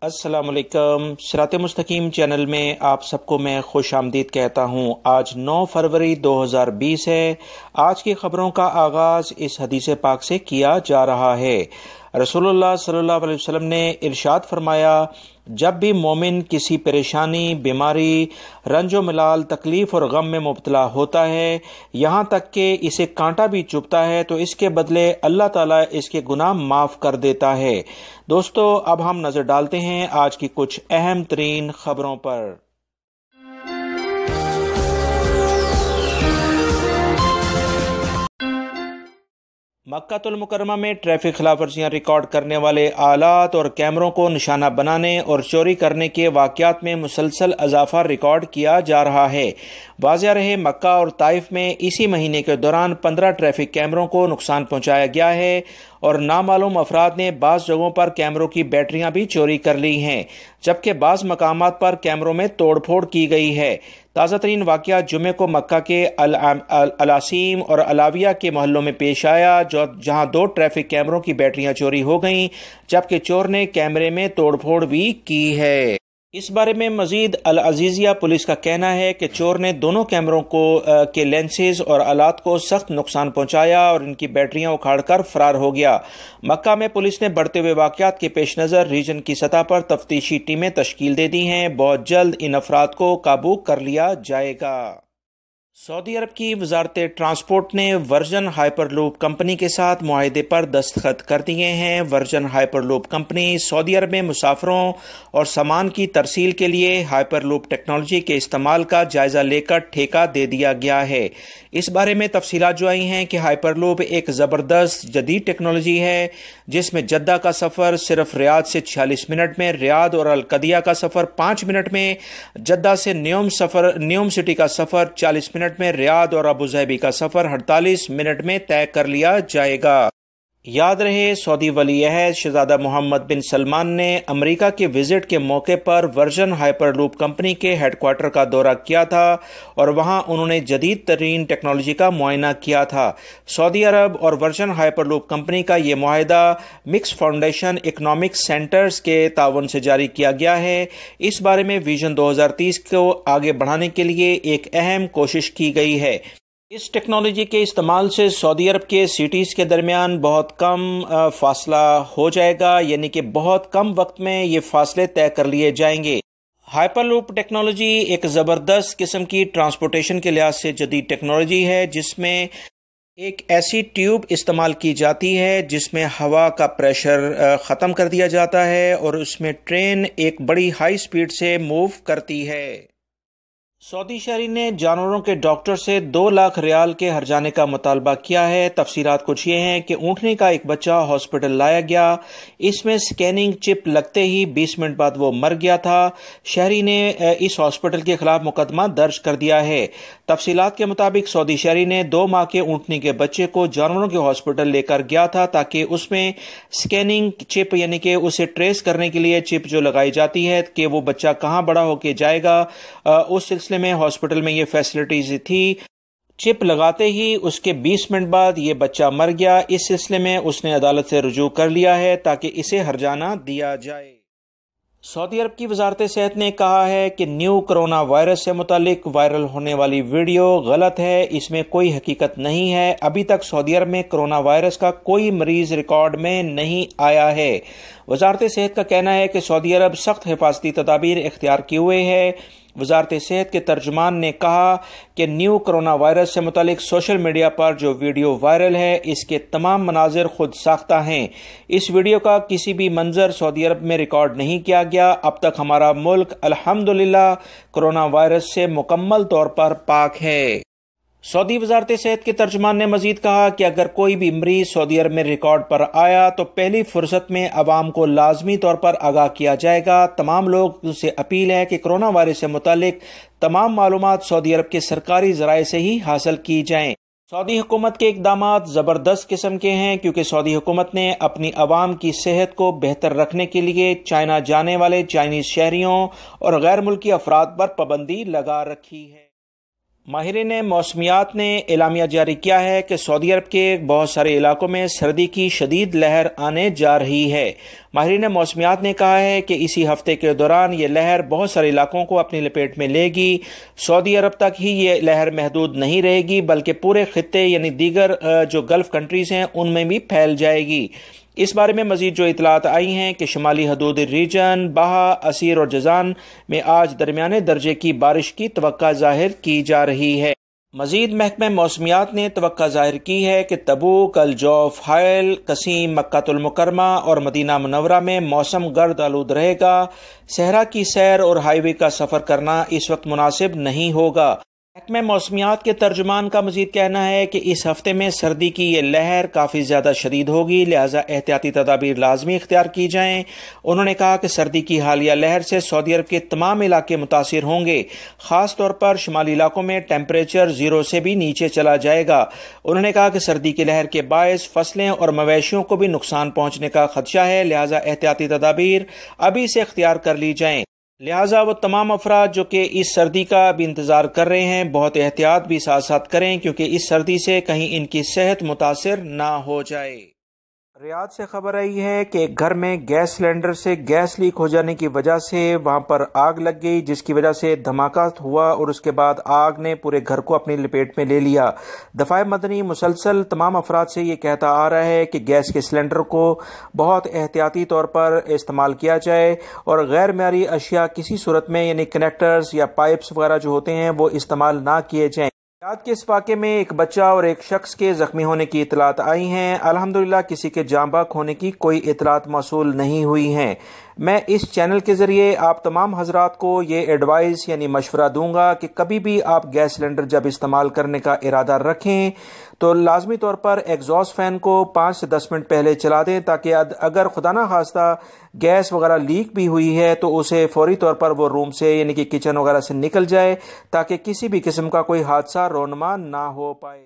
السلام علیکم۔ صراط مستقیم چینل میں آپ سب کو میں خوش آمدید کہتا ہوں۔ آج 9 فروری 2020 ہے۔ آج کی خبروں کا آغاز اس حدیث پاک سے کیا جا رہا ہے۔ رسول اللہ صلی اللہ علیہ وسلم نے ارشاد فرمایا، جب بھی مومن کسی پریشانی، بیماری، رنج و ملال، تکلیف اور غم میں مبتلا ہوتا ہے، یہاں تک کہ اسے کانٹا بھی چبھتا ہے، تو اس کے بدلے اللہ تعالیٰ اس کے گناہ معاف کر دیتا ہے۔ دوستو، اب ہم نظر ڈالتے ہیں آج کی کچھ اہم ترین خبروں پر۔ مکہ المکرمہ میں ٹریفک خلاف ورزیاں ریکارڈ کرنے والے آلات اور کیمروں کو نشانہ بنانے اور چوری کرنے کے واقعات میں مسلسل اضافہ ریکارڈ کیا جا رہا ہے۔ واضح رہے، مکہ اور طائف میں اسی مہینے کے دوران 15 ٹریفک کیمروں کو نقصان پہنچایا گیا ہے اور نامعلوم افراد نے بعض جگہوں پر کیمروں کی بیٹریاں بھی چوری کر لی ہیں، جبکہ بعض مقامات پر کیمروں میں توڑ پھوڑ کی گئی ہے۔ تازہ ترین واقعہ جمعے کو مکہ کے العاصیم اور علاویہ کے محلوں میں پیش آیا، جہاں 2 ٹریفک کیمروں کی بیٹریاں چوری ہو گئیں، جبکہ چور نے کیمرے میں توڑ پھوڑ بھی کی ہے۔ اس بارے میں مزید العزیزیہ پولیس کا کہنا ہے کہ چور نے دونوں کیمروں کے لینسز اور آلات کو سخت نقصان پہنچایا اور ان کی بیٹریاں اکھاڑ کر فرار ہو گیا۔ مکہ میں پولیس نے بڑھتے ہوئے واقعات کے پیش نظر ریجن کی سطح پر تفتیشی ٹیمیں تشکیل دے دی ہیں۔ بہت جلد ان افراد کو قابو کر لیا جائے گا۔ سعودی عرب کی وزارت ٹرانسپورٹ نے ورجن ہائپر لوپ کمپنی کے ساتھ معاہدے پر دستخط کر دیے ہیں۔ ورجن ہائپر لوپ کمپنی سعودی عرب میں مسافروں اور سامان کی ترسیل کے لیے ہائپر لوپ ٹیکنالوجی کے استعمال کا جائزہ لے کر ٹھیکہ دے دیا گیا ہے۔ اس بارے میں تفصیلات جو آئی ہیں کہ ہائپر لوپ ایک زبردست جدید ٹیکنالوجی ہے جس میں جدہ کا سفر صرف ریاض سے 46 منٹ میں، ریاض اور القدیہ کا سفر 5 منٹ میں، جدہ سے نیوم سٹی کا سفر 40 منٹ میں، ریاض اور ابوظہبی کا سفر 48 منٹ میں طے کر لیا جائے گا۔ یاد رہے، سعودی ولی عہد شہزادہ محمد بن سلمان نے امریکہ کے وزٹ کے موقع پر ورجن ہائپر لوپ کمپنی کے ہیڈ کوارٹر کا دورہ کیا تھا اور وہاں انہوں نے جدید ترین ٹیکنالوجی کا معائنہ کیا تھا۔ سعودی عرب اور ورجن ہائپر لوپ کمپنی کا یہ معاہدہ مکس فاؤنڈیشن اکنامک سینٹرز کے تعاون سے جاری کیا گیا ہے۔ اس بارے میں ویژن 2030 کو آگے بڑھانے کے لیے ایک اہم کوشش کی گئی ہے۔ اس ٹیکنالوجی کے استعمال سے سعودی عرب کے سٹیز کے درمیان بہت کم فاصلہ ہو جائے گا، یعنی کہ بہت کم وقت میں یہ فاصلے طے کر لیے جائیں گے۔ ہائپر لوپ ٹیکنالوجی ایک زبردست قسم کی ٹرانسپورٹیشن کے لحاظ سے جدید ٹیکنالوجی ہے جس میں ایک ایسی ٹیوب استعمال کی جاتی ہے جس میں ہوا کا پریشر ختم کر دیا جاتا ہے اور اس میں ٹرین ایک بڑی ہائی سپیڈ سے موو کرتی ہے۔ سعودی شہری نے جانوروں کے ڈاکٹر سے 2 لاکھ ریال کے ہرجانے کا مطالبہ کیا ہے۔ تفصیلات کچھ یہ ہیں کہ اونٹنی کا ایک بچہ ہاسپٹل لایا گیا، اس میں سکیننگ چپ لگتے ہی 20 منٹ بعد وہ مر گیا تھا۔ شہری نے اس ہاسپٹل کے خلاف مقدمہ درج کر دیا ہے۔ تفصیلات کے مطابق سعودی شہری نے 2 ماہ کے اونٹنی کے بچے کو جانوروں کے ہاسپٹل لے کر گیا تھا تاکہ اس میں سکیننگ چپ، یعنی کہ اسے ٹریس کرنے کے لیے چپ جو لگائی جاتی ہے کہ وہ بچہ کہاں بڑا ہو کے جائے گا، اس سلسلے میں ہاسپٹل میں یہ فیسلٹیز تھی۔ چپ لگاتے ہی اس کے 20 منٹ بعد یہ بچہ مر گیا۔ اس سلسلے میں اس نے عدالت سے رجوع کر لیا ہے تاکہ اسے ہرجانہ دیا جائے۔ سعودی عرب کی وزارت صحت نے کہا ہے کہ نیو کرونا وائرس سے متعلق وائرل ہونے والی ویڈیو غلط ہے، اس میں کوئی حقیقت نہیں ہے۔ ابھی تک سعودی عرب میں کرونا وائرس کا کوئی مریض ریکارڈ میں نہیں آیا ہے۔ وزارت صحت کا کہنا ہے کہ سعودی عرب سخت حفاظتی تدابیر اختیار کیے ہوئے ہے۔ وزارت صحت کے ترجمان نے کہا کہ نیو کرونا وائرس سے متعلق سوشل میڈیا پر جو ویڈیو وائرل ہے اس کے تمام مناظر خود ساختہ ہیں۔ اس ویڈیو کا کسی بھی منظر سعودی عرب میں ریکارڈ نہیں کیا گیا۔ اب تک ہمارا ملک الحمدللہ کرونا وائرس سے مکمل طور پر پاک ہے۔ سعودی وزارت صحت کے ترجمان نے مزید کہا کہ اگر کوئی بھی مریض سعودی عرب میں ریکارڈ پر آیا تو پہلی فرصت میں عوام کو لازمی طور پر آگاہ کیا جائے گا۔ تمام لوگوں سے اپیل ہے کہ کرونا وائرس سے متعلق تمام معلومات سعودی عرب کے سرکاری ذرائع سے ہی حاصل کی جائیں۔ سعودی حکومت کے اقدامات زبردست قسم کے ہیں کیونکہ سعودی حکومت نے اپنی عوام کی صحت کو بہتر رکھنے کے لیے چائنا جانے والے چائنیز شہریوں اور غیر ملکی افراد پر پابندی لگا رکھی ہے۔ ماہرین موسمیات نے اعلامیہ جاری کیا ہے کہ سعودی عرب کے بہت سارے علاقوں میں سردی کی شدید لہر آنے جا رہی ہے۔ ماہرین موسمیات نے کہا ہے کہ اسی ہفتے کے دوران یہ لہر بہت سارے علاقوں کو اپنی لپیٹ میں لے گی۔ سعودی عرب تک ہی یہ لہر محدود نہیں رہے گی بلکہ پورے خطے یعنی دیگر جو گلف کنٹریز ہیں ان میں بھی پھیل جائے گی۔ اس بارے میں مزید جو اطلاعات آئی ہیں کہ شمالی حدود ریجن، بہا، اسیر اور جازان میں آج درمیانے درجے کی بارش کی توقع ظاہر کی جا رہی ہے۔ مزید محکمہ موسمیات نے توقع ظاہر کی ہے کہ تبوک، الجوف، حائل، قصیم، مکہ المکرمہ اور مدینہ منورہ میں موسم گرد آلود رہے گا۔ صحرا کی سیر اور ہائی وے کا سفر کرنا اس وقت مناسب نہیں ہوگا۔ محکمہ موسمیات کے ترجمان کا مزید کہنا ہے کہ اس ہفتے میں سردی کی یہ لہر کافی زیادہ شدید ہوگی، لہذا احتیاطی تدابیر لازمی اختیار کی جائیں۔ انہوں نے کہا کہ سردی کی حالیہ لہر سے سعودی عرب کے تمام علاقے متاثر ہوں گے، خاص طور پر شمالی علاقوں میں ٹیمپریچر 0 سے بھی نیچے چلا جائے گا۔ انہوں نے کہا کہ سردی کی لہر کے باعث فصلیں اور مویشیوں کو بھی نقصان پہنچنے کا خدشہ ہے، لہذا احتیاطی تدابیر ابھی سے اختیار کر لی جائیں۔ لہٰذا وہ تمام افراد جو کہ اس سردی کا بھی انتظار کر رہے ہیں بہت احتیاط بھی ساتھ ساتھ کریں، کیونکہ اس سردی سے کہیں ان کی صحت متاثر نہ ہو جائے۔ ریاض سے خبر آئی ہے کہ ایک گھر میں گیس سلنڈر سے گیس لیک ہو جانے کی وجہ سے وہاں پر آگ لگ گئی، جس کی وجہ سے دھماکہ ہوا اور اس کے بعد آگ نے پورے گھر کو اپنی لپیٹ میں لے لیا۔ دفاع مدنی مسلسل تمام افراد سے یہ کہتا آ رہا ہے کہ گیس کے سلنڈر کو بہت احتیاطی طور پر استعمال کیا جائے اور غیر معیاری اشیاء کسی صورت میں یعنی کنیکٹرز یا پائپس وغیرہ جو ہوتے ہیں وہ استعمال نہ کیے جائیں۔ رات کے اس واقعے میں ایک بچہ اور ایک شخص کے زخمی ہونے کی اطلاعات آئی ہیں۔ الحمدللہ کسی کے جاں بحق ہونے کی کوئی اطلاعات موصول نہیں ہوئی ہیں۔ میں اس چینل کے ذریعے آپ تمام حضرات کو یہ ایڈوائز یعنی مشورہ دوں گا کہ کبھی بھی آپ گیس سلنڈر جب استعمال کرنے کا ارادہ رکھیں تو لازمی طور پر ایگزاسٹ فین کو 5 سے 10 منٹ پہلے چلا دیں، تاکہ اگر خدا نہ خواستہ گیس وغیرہ لیک بھی ہوئی ہے تو اسے فوری طور پر وہ روم سے یعنی کہ کچن وغیرہ سے نکل جائے، تاکہ کسی بھی قسم کا کوئی حادثہ رونما نہ ہو پائے۔